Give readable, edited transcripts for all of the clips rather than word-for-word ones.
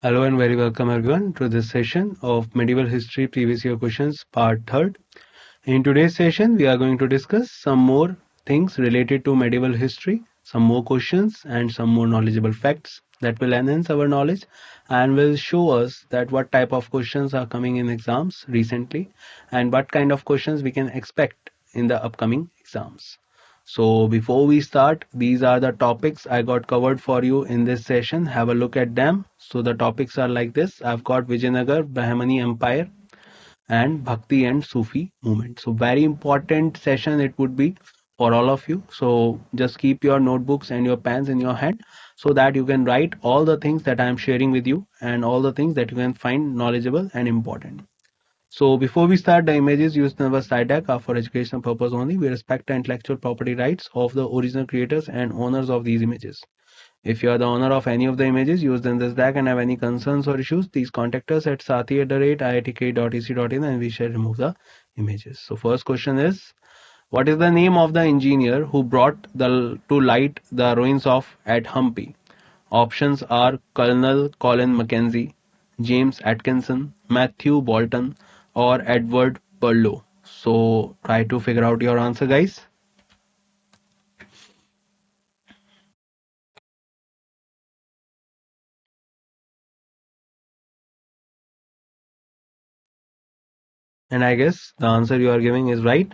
Hello and very welcome everyone to this session of Medieval History Previous Year Questions Part 3rd. In today's session, we are going to discuss some more things related to medieval history, some more questions and some more knowledgeable facts that will enhance our knowledge and will show us that what type of questions are coming in exams recently and what kind of questions we can expect in the upcoming exams. So before we start, these are the topics I got covered for you in this session. Have a look at them. So the topics are like this. I've got Vijayanagar, Bahmani Empire, and Bhakti and Sufi movement. So very important session it would be for all of you. So just keep your notebooks and your pens in your hand so that you can write all the things that I am sharing with you and all the things that you can find knowledgeable and important. So before we start, the images used in our slide deck are for educational purpose only. We respect the intellectual property rights of the original creators and owners of these images. If you are the owner of any of the images used in this deck and have any concerns or issues, please contact us at sathi@iitk.ec.in and we shall remove the images. So first question is, what is the name of the engineer who brought to light the ruins of at Hampi? Options are Colonel Colin Mackenzie, James Atkinson, Matthew Bolton, or Edward Burlow. So try to figure out your answer, guys. And I guess the answer you are giving is right.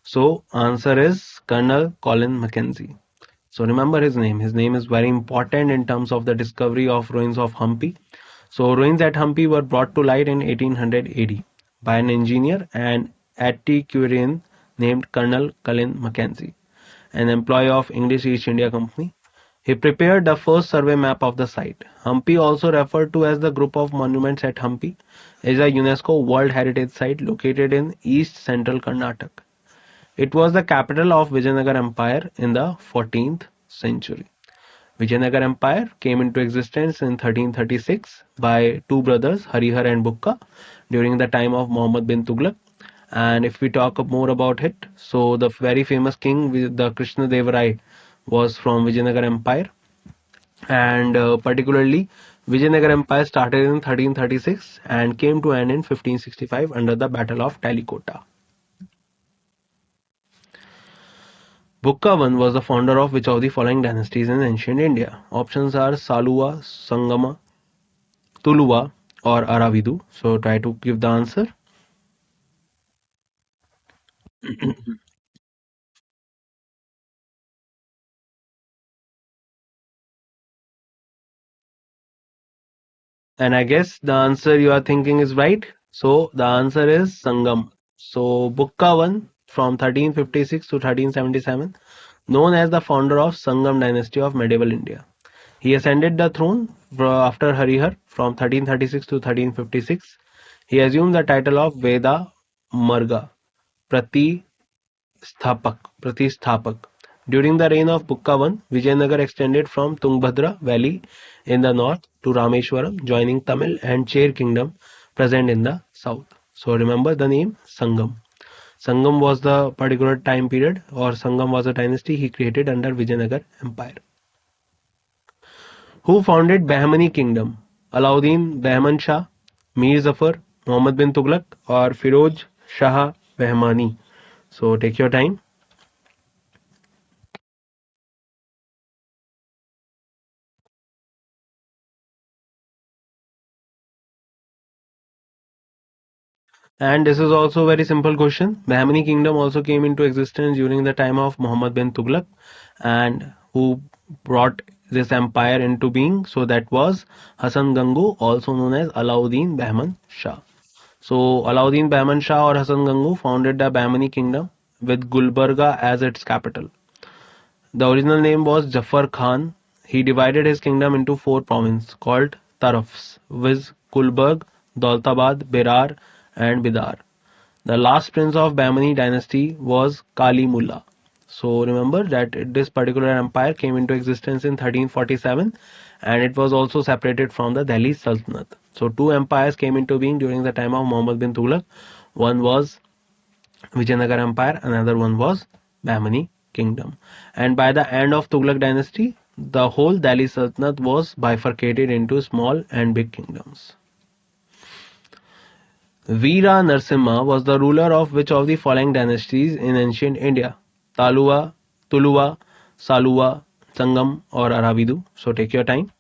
So answer is Colonel Colin Mackenzie. So remember his name. His name is very important in terms of the discovery of ruins of Hampi. So ruins at Hampi were brought to light in 1800 AD by an engineer and antiquarian named Colonel Colin Mackenzie, an employee of English East India Company. He prepared the first survey map of the site. Hampi, also referred to as the group of monuments at Hampi, is a UNESCO World Heritage Site located in East Central Karnataka. It was the capital of Vijayanagar Empire in the 14th century. Vijayanagar Empire came into existence in 1336 by two brothers Harihar and Bukka during the time of Muhammad bin Tughlaq. And if we talk more about it, so the very famous king, the Krishna Deva Rai, was from Vijayanagar Empire, and particularly Vijayanagar Empire started in 1336 and came to an end in 1565 under the Battle of Talikota. Bukkavan was the founder of which of the following dynasties in ancient India? Options are Saluva, Sangama, Tuluva, or Aravidu. So try to give the answer. And I guess the answer you are thinking is right. So the answer is Sangam. So Bukkavan from 1356 to 1377, known as the founder of Sangam dynasty of medieval India. He ascended the throne after Harihar from 1336 to 1356. He assumed the title of Veda Marga Pratisthapak. During the reign of Bukkavan, Vijayanagar extended from Tungbhadra valley in the north to Rameshwaram, joining Tamil and Chair kingdom present in the south. So remember the name Sangam. Sangam was the particular time period, or Sangam was a dynasty he created under Vijayanagar Empire. Who founded Bahmani kingdom? Alauddin Bahman Shah, Mir Zafar, Muhammad bin Tughlaq, or Firoz Shah Bahmani? So take your time. And this is also a very simple question. Bahmani kingdom also came into existence during the time of Muhammad bin Tughlaq, and who brought this empire into being? So that was Hassan Gangu, also known as Alauddin Bahman Shah. So Alauddin Bahman Shah or Hassan Gangu founded the Bahmani kingdom with Gulbarga as its capital. The original name was Jafar Khan. He divided his kingdom into four provinces called Tarafs, viz. Gulbarg, Daulatabad, Berar, and Bidar. The last prince of Bahmani dynasty was Kali Mullah. So remember that this particular empire came into existence in 1347 and it was also separated from the Delhi Sultanate. So two empires came into being during the time of Muhammad bin Tughlaq. One was Vijayanagar Empire, another one was Bahmani Kingdom. And by the end of Tughlaq dynasty, the whole Delhi Sultanate was bifurcated into small and big kingdoms. Veera Narasimha was the ruler of which of the following dynasties in ancient India? Taluva, Tuluva, Saluva, Sangam, or Aravidu? So take your time.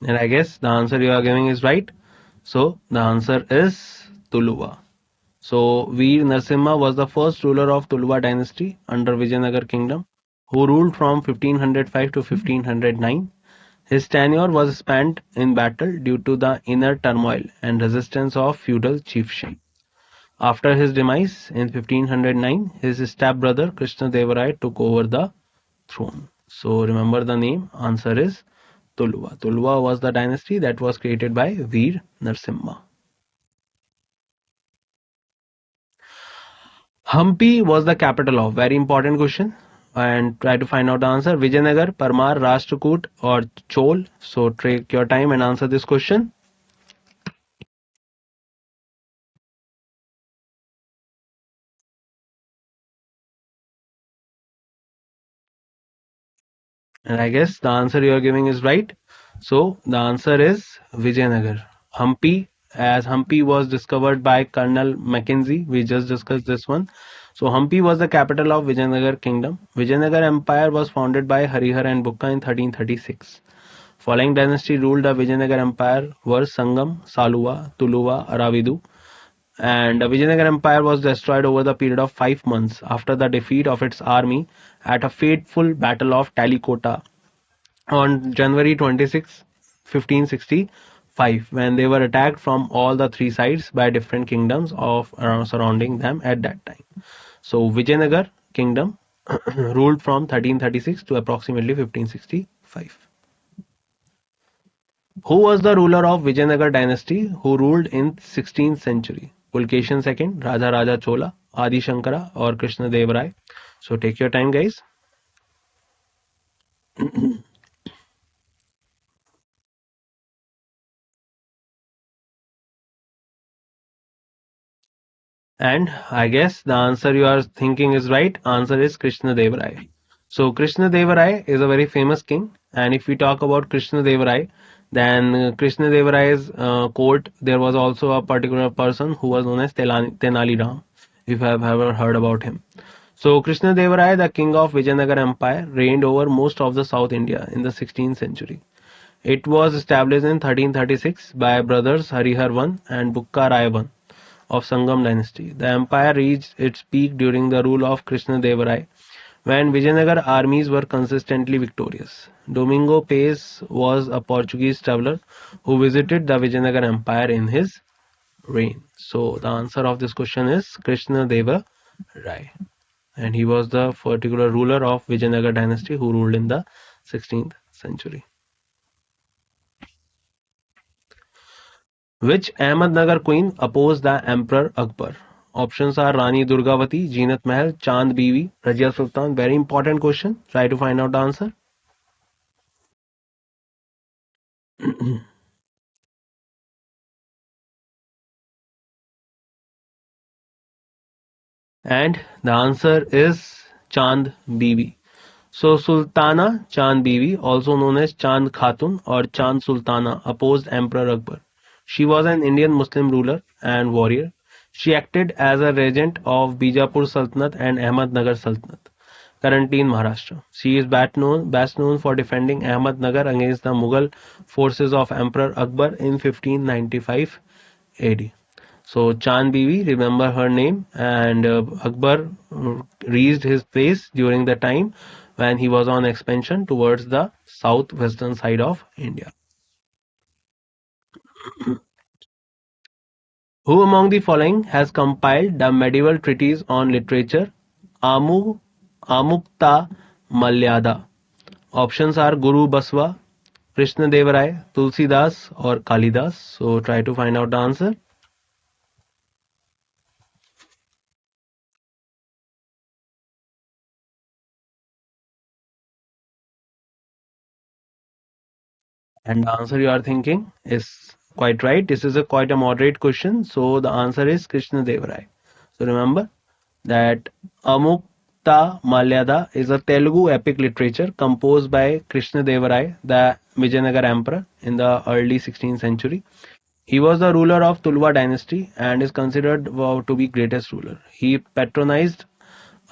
And I guess the answer you are giving is right. So the answer is Tuluva. So Veer Narasimha was the first ruler of Tuluva dynasty under Vijayanagar kingdom, who ruled from 1505 to 1509. His tenure was spent in battle due to the inner turmoil and resistance of feudal chiefship. After his demise in 1509, his stepbrother Krishnadevaraya took over the throne. So remember the name. Answer is Tuluva. Tuluva was the dynasty that was created by Veer Narasimha. Hampi was the capital of, very important question, and try to find out the answer. Vijayanagar, Parmar, Rashtrakoot, or Chol. So take your time and answer this question. And I guess the answer you are giving is right. So the answer is Vijayanagar. Hampi, as Hampi was discovered by Colonel Mackenzie. We just discussed this one. So Hampi was the capital of Vijayanagar kingdom. Vijayanagar Empire was founded by Harihar and Bukka in 1336. Following dynasty ruled the Vijayanagar Empire were Sangam, Saluva, Tuluva, Aravidu, and the Vijayanagar Empire was destroyed over the period of 5 months after the defeat of its army at a fateful battle of Talikota on January 26, 1565, when they were attacked from all the three sides by different kingdoms of surrounding them at that time. So Vijayanagar kingdom ruled from 1336 to approximately 1565. Who was the ruler of Vijayanagar dynasty who ruled in 16th century? Pulkeshin II, Raja Raja Chola, Adi Shankara, or Krishna Dev Rai? So take your time, guys. And I guess the answer you are thinking is right. Answer is Krishna Dev Rai. So Krishna Dev Rai is a very famous king. And if we talk about Krishna Dev Rai, then Krishna Dev Rai's court, there was also a particular person who was known as Tenali Ram, if you have ever heard about him. So Krishna Dev Rai, the king of Vijayanagar Empire, reigned over most of the South India in the 16th century. It was established in 1336 by brothers Harihar I and Bukka Rai I of Sangam dynasty. The empire reached its peak during the rule of Krishna Dev Rai, when Vijayanagar armies were consistently victorious. Domingo Pace was a Portuguese traveler who visited the Vijayanagar Empire in his reign. So the answer of this question is Krishna Deva Rai, and he was the particular ruler of Vijayanagar dynasty who ruled in the 16th century. Which Ahmednagar queen opposed the Emperor Akbar? Options are Rani Durgavati, Jeenat Mahal, Chand Bibi, Razia Sultan. Very important question. Try to find out the answer. And the answer is Chand Bibi. So Sultana Chand Bibi, also known as Chand Khatun or Chand Sultana, opposed Emperor Akbar. She was an Indian Muslim ruler and warrior. She acted as a regent of Bijapur Sultanate and Ahmednagar Sultanate, currently in Maharashtra. She is best known for defending Ahmednagar against the Mughal forces of Emperor Akbar in 1595 AD. So Chand Bibi, remember her name, and Akbar reached his place during the time when he was on expansion towards the southwestern side of India. Who among the following has compiled the medieval treatise on literature Amu Amukta Malyada? Options are Guru Baswa, Krishna Dev Rai, Tulsidas, or Kalidas. So try to find out the answer. And the answer you are thinking is Quite right. This is a quite a moderate question. So the answer is Krishna Deva Rai. So remember that Amukta Malyada is a Telugu epic literature composed by Krishna Deva Rai, the Vijayanagar emperor in the early 16th century. He was the ruler of Tulva dynasty and is considered to be greatest ruler. He patronized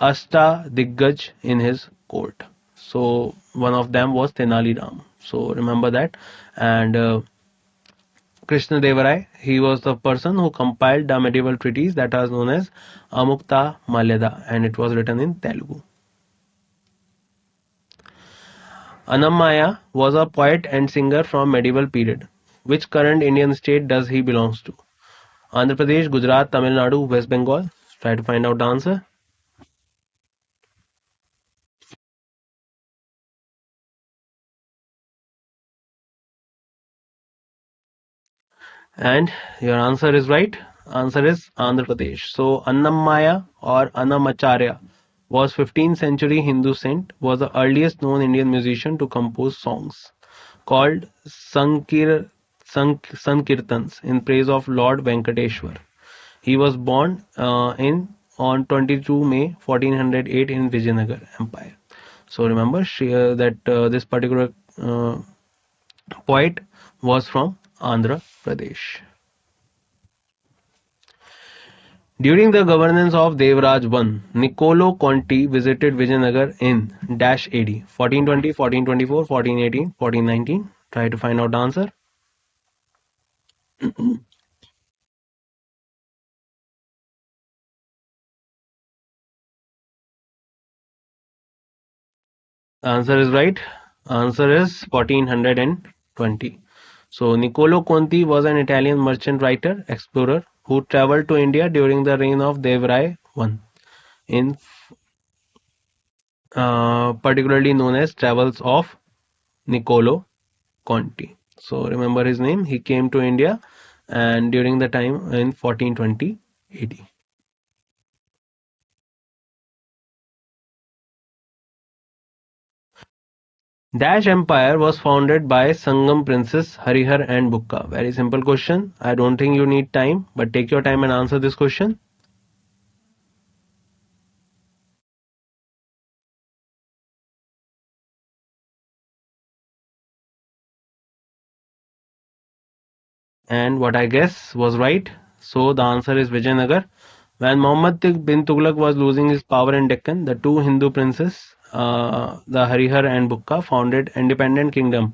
Ashta Diggaj in his court. So one of them was Tenali Ram. So remember that. And Krishna Deva Rai, he was the person who compiled the medieval treatise that was known as Amukta Malyada, and it was written in Telugu. Annamaya was a poet and singer from medieval period. Which current Indian state does he belongs to? Andhra Pradesh, Gujarat, Tamil Nadu, West Bengal. Try to find out the answer. And your answer is right. Answer is Andhra Pradesh. So Annamaya or Annamacharya was 15th century Hindu saint, was the earliest known Indian musician to compose songs called Sankirtans in praise of Lord Venkateshwar. He was born in on 22 May 1408 in Vijayanagar Empire. So remember that this particular poet was from Andhra Pradesh. During the governance of Devraj I, Niccolo Conti visited Vijayanagar in dash AD 1420, 1424, 1418, 1419. Try to find out the answer. Answer is right. Answer is 1420. So Niccolo Conti was an Italian merchant writer, explorer who traveled to India during the reign of Devrai I, in particularly known as Travels of Niccolo Conti. So remember his name. He came to India and during the time in 1420 AD. Dash Empire was founded by Sangam princes Harihar and Bukka. Very simple question. I don't think you need time, but take your time and answer this question. And what I guess was right. So the answer is Vijayanagar. When Muhammad bin Tughlaq was losing his power in Deccan, the two Hindu princes, the Harihar and Bukka, founded independent kingdom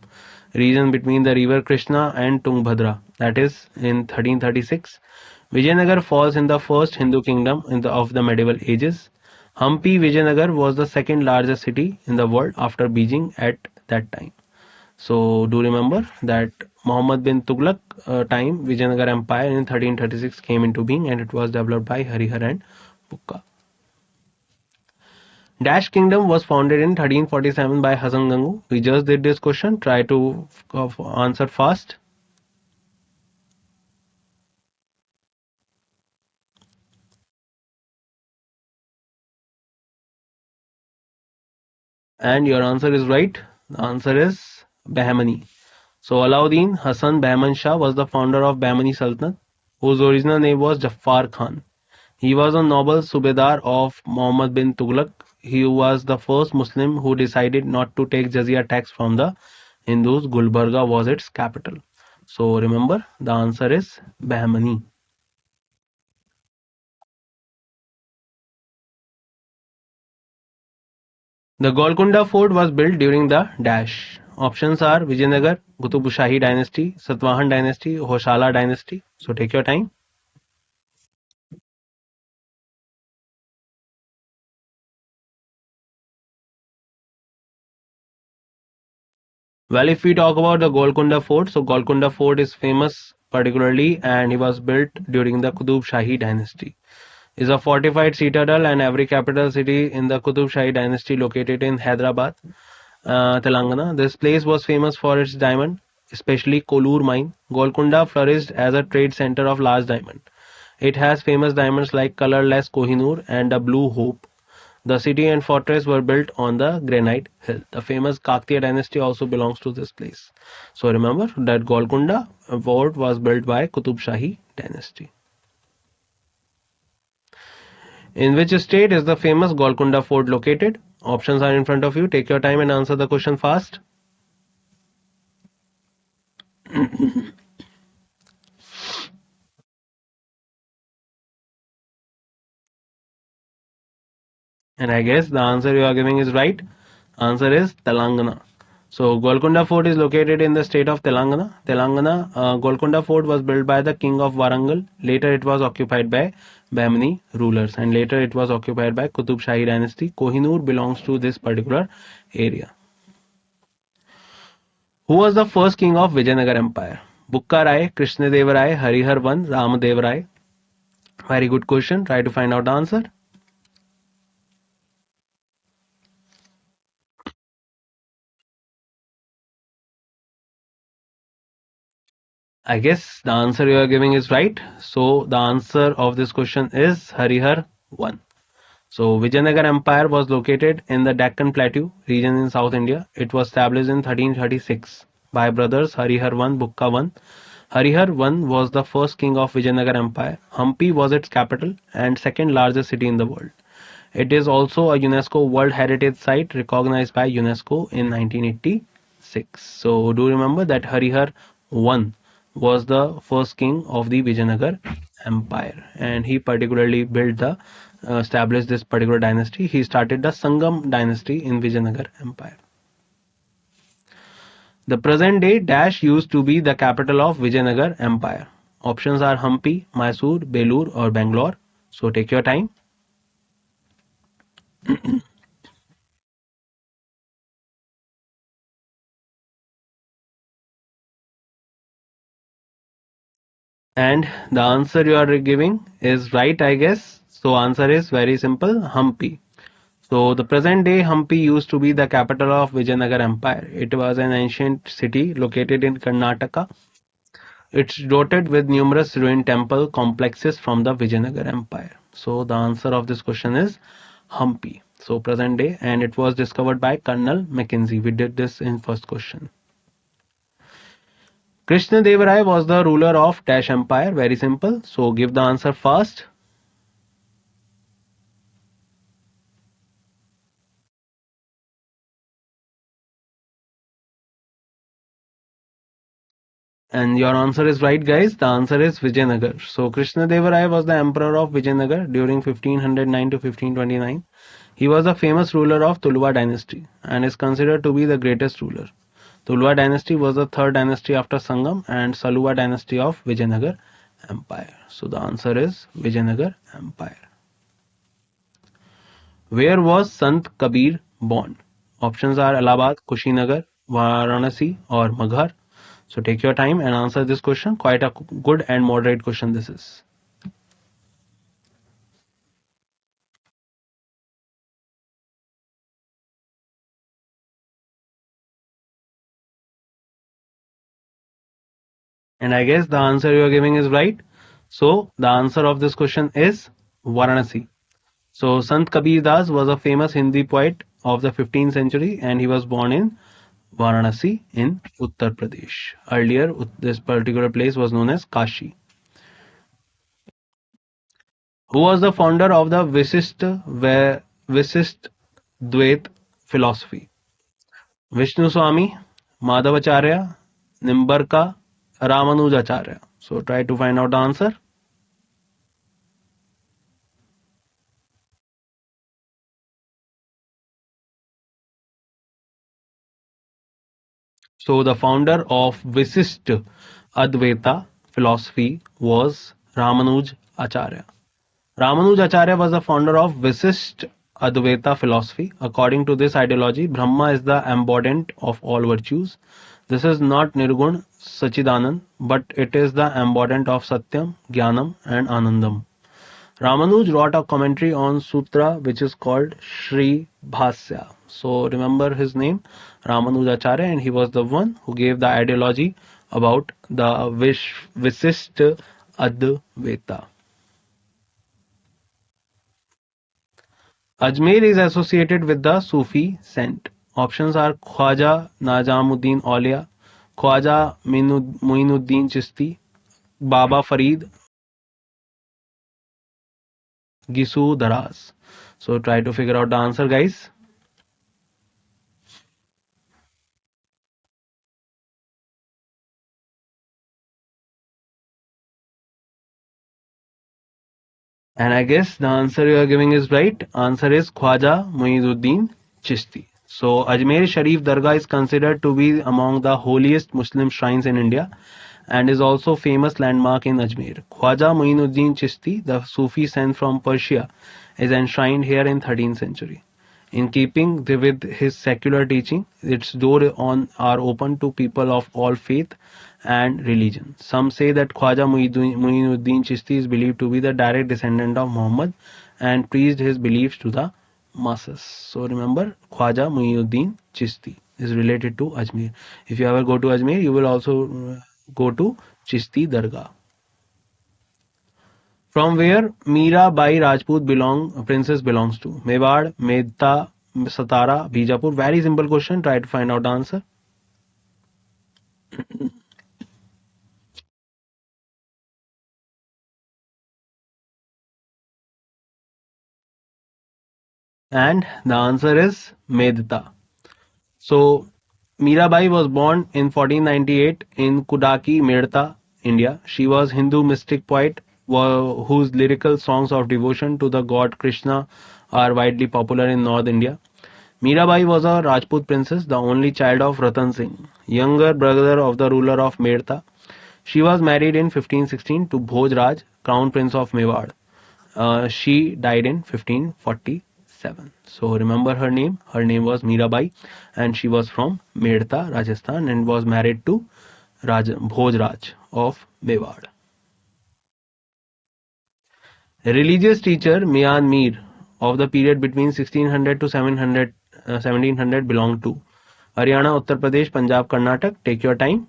region between the river Krishna and Tungbhadra. That is in 1336. Vijayanagar falls in the first Hindu kingdom of the medieval ages. Hampi Vijayanagar was the second largest city in the world after Beijing at that time. So do remember that Muhammad bin Tughlaq time Vijayanagar Empire in 1336 came into being and it was developed by Harihar and Bukka. Dash Kingdom was founded in 1347 by Hasan Gangu. We just did this question. Try to answer fast. And your answer is right. The answer is Bahmani. So Alauddin Hasan Bahman Shah was the founder of Bahmani Sultanate, whose original name was Jaffar Khan. He was a noble Subedar of Muhammad bin Tughlaq. He was the first Muslim who decided not to take jizya tax from the Hindus. Gulbarga was its capital. So remember, the answer is Bahmani. The Golconda Fort was built during the dash. Options are Vijayanagar, Qutub Shahi dynasty, Satvahan dynasty, Hoshala dynasty. So take your time. Well, if we talk about the Golconda Fort, so Golconda Fort is famous particularly and it was built during the Qutub Shahi dynasty. Is a fortified citadel and every capital city in the Qutub Shahi dynasty located in Hyderabad, Telangana. This place was famous for its diamond, especially Kolur mine. Golconda flourished as a trade center of large diamond. It has famous diamonds like colorless Kohinoor and the Blue Hope. The city and fortress were built on the granite hill. The famous Kaktiya dynasty also belongs to this place. So remember that Golconda fort was built by Qutub Shahi dynasty. In which state is the famous Golconda Fort located? Options are in front of you. Take your time and answer the question fast. And I guess the answer you are giving is right. Answer is Telangana. So Golconda Fort is located in the state of Telangana. Golconda Fort was built by the king of Warangal. Later it was occupied by Bahmani rulers, and later it was occupied by Qutub Shahi dynasty. Kohinoor belongs to this particular area. Who was the first king of Vijayanagar Empire? Bukka Rai, Krishnadev Rai, Harihar I, Ramadev Rai. Very good question. Try to find out the answer. I guess the answer you are giving is right. So the answer of this question is Harihar I. So Vijayanagar Empire was located in the Deccan Plateau region in South India. It was established in 1336 by brothers Harihar I, Bukka I. Harihar I was the first king of Vijayanagar Empire. Hampi was its capital and second largest city in the world. It is also a UNESCO World Heritage Site recognized by UNESCO in 1986. So do remember that Harihar I was the first king of the Vijayanagar Empire, and he particularly built the established this particular dynasty. He started the Sangam dynasty in Vijayanagar Empire. The present day Dash used to be the capital of Vijayanagar Empire. Options are Hampi, Mysore, Belur or Bangalore. So take your time. And the answer you are giving is right, I guess. So answer is very simple, Hampi. So the present day Hampi used to be the capital of Vijayanagar Empire. It was an ancient city located in Karnataka. It's dotted with numerous ruined temple complexes from the Vijayanagar Empire. So the answer of this question is Hampi. So present day, and it was discovered by Colonel Mackenzie. We did this in first question. Krishna Deva Rai was the ruler of Dash Empire. Very simple. So give the answer fast. And your answer is right, guys. The answer is Vijayanagar. So Krishna Deva Rai was the emperor of Vijayanagar during 1509 to 1529. He was a famous ruler of Tuluva dynasty and is considered to be the greatest ruler. Tuluva dynasty was the third dynasty after Sangam and Saluva dynasty of Vijayanagar Empire. So the answer is Vijayanagar Empire. Where was Sant Kabir born? Options are Allahabad, Kushinagar, Varanasi or Maghar. So take your time and answer this question. Quite a good and moderate question this is. And I guess the answer you are giving is right. So the answer of this question is Varanasi. So Sant Kabir Das was a famous Hindi poet of the 15th century and he was born in Varanasi in Uttar Pradesh. Earlier, this particular place was known as Kashi. Who was the founder of the Visist Dvait philosophy? Vishnu Swami, Madhavacharya, Nimbarka, Ramanujacharya. So try to find out the answer. So the founder of Visist Advaita philosophy was Ramanuj Acharya. Ramanuj Acharya was the founder of Visist Advaita philosophy. According to this ideology, Brahma is the embodiment of all virtues. This is not Nirgun Sachidanand, but it is the embodiment of Satyam, Jnanam, and Anandam. Ramanuj wrote a commentary on Sutra which is called Sri Bhasya. So remember his name, Ramanujacharya, and he was the one who gave the ideology about the Visist Advaita. Ajmer is associated with the Sufi saint. Options are Khwaja Najamuddin Aulia, Khwaja Muinuddin Chisti, Baba Farid, Gisu Daraz. So try to figure out the answer, guys. And I guess the answer you are giving is right. Answer is Khwaja Muinuddin Chishti. So Ajmer Sharif Dargah is considered to be among the holiest Muslim shrines in India and is also famous landmark in Ajmer. Khwaja Muinuddin Chishti, the Sufi saint from Persia, is enshrined here in 13th century. In keeping with his secular teaching, its doors are open to people of all faith and religion. Some say that Khwaja Muinuddin Chishti is believed to be the direct descendant of Muhammad and preached his beliefs to the masses. So remember, Khwaja Muinuddin Chishti is related to Ajmer. If you ever go to Ajmer, you will also go to Chishti Dargah. From where Meera Bai Rajput princess belongs to? Mewar, Medta, Satara, Bijapur. Very simple question. Try to find out the answer. And the answer is Medta. So Mirabai was born in 1498 in Kudaki, Medta, India. She was Hindu mystic poet whose lyrical songs of devotion to the god Krishna are widely popular in North India. Mirabai was a Rajput princess, the only child of Ratan Singh, younger brother of the ruler of Medta. She was married in 1516 to Bhoj Raj, Crown Prince of Mewar. She died in 1547. So remember her name. Her name was Mirabai, and she was from Medta, Rajasthan, and was married to Bhoj Raj of Mewar. Religious teacher Mian Mir of the period between 1600 to 1700 belonged to Haryana, Uttar Pradesh, Punjab, Karnataka. Take your time.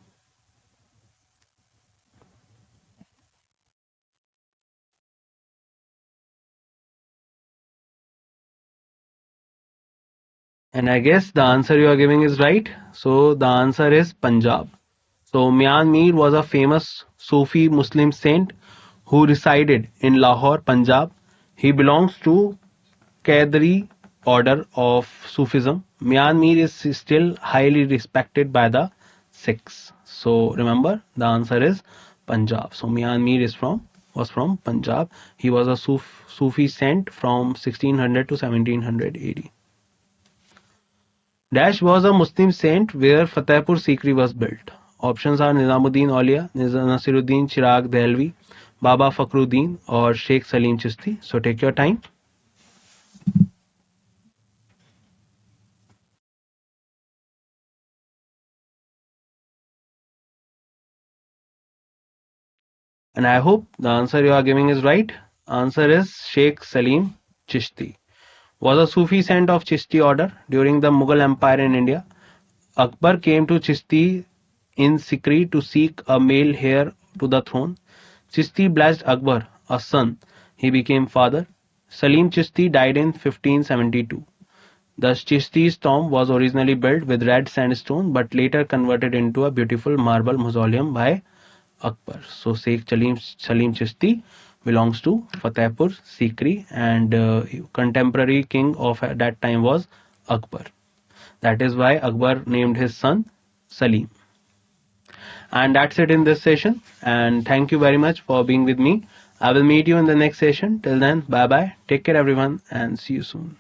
And I guess the answer you are giving is right. So the answer is Punjab. So Mian Mir was a famous Sufi Muslim saint who resided in Lahore, Punjab. He belongs to Qadri order of Sufism. Mian Mir is still highly respected by the Sikhs. So remember, the answer is Punjab. So Mian Mir was from Punjab. He was a Sufi saint from 1600 to 1700 AD. Dash was a Muslim saint where Fatehpur Sikri was built. Options are Nizamuddin Aulia, Nasiruddin Chirag Dehlvi, Baba Fakhruddin or Sheikh Salim Chishti. So take your time. And I hope the answer you are giving is right. Answer is Sheikh Salim Chishti. Was a Sufi saint of Chishti order during the Mughal Empire in India. Akbar came to Chishti in Sikri to seek a male heir to the throne. Chishti blessed Akbar, a son. He became father. Salim Chishti died in 1572. The Chishti's tomb was originally built with red sandstone but later converted into a beautiful marble mausoleum by Akbar. So Sheikh Salim Chishti belongs to Fatehpur Sikri and contemporary king of that time was Akbar. That is why Akbar named his son Salim. And that's it in this session. And thank you very much for being with me. I will meet you in the next session. Till then, bye bye. Take care, everyone, and see you soon.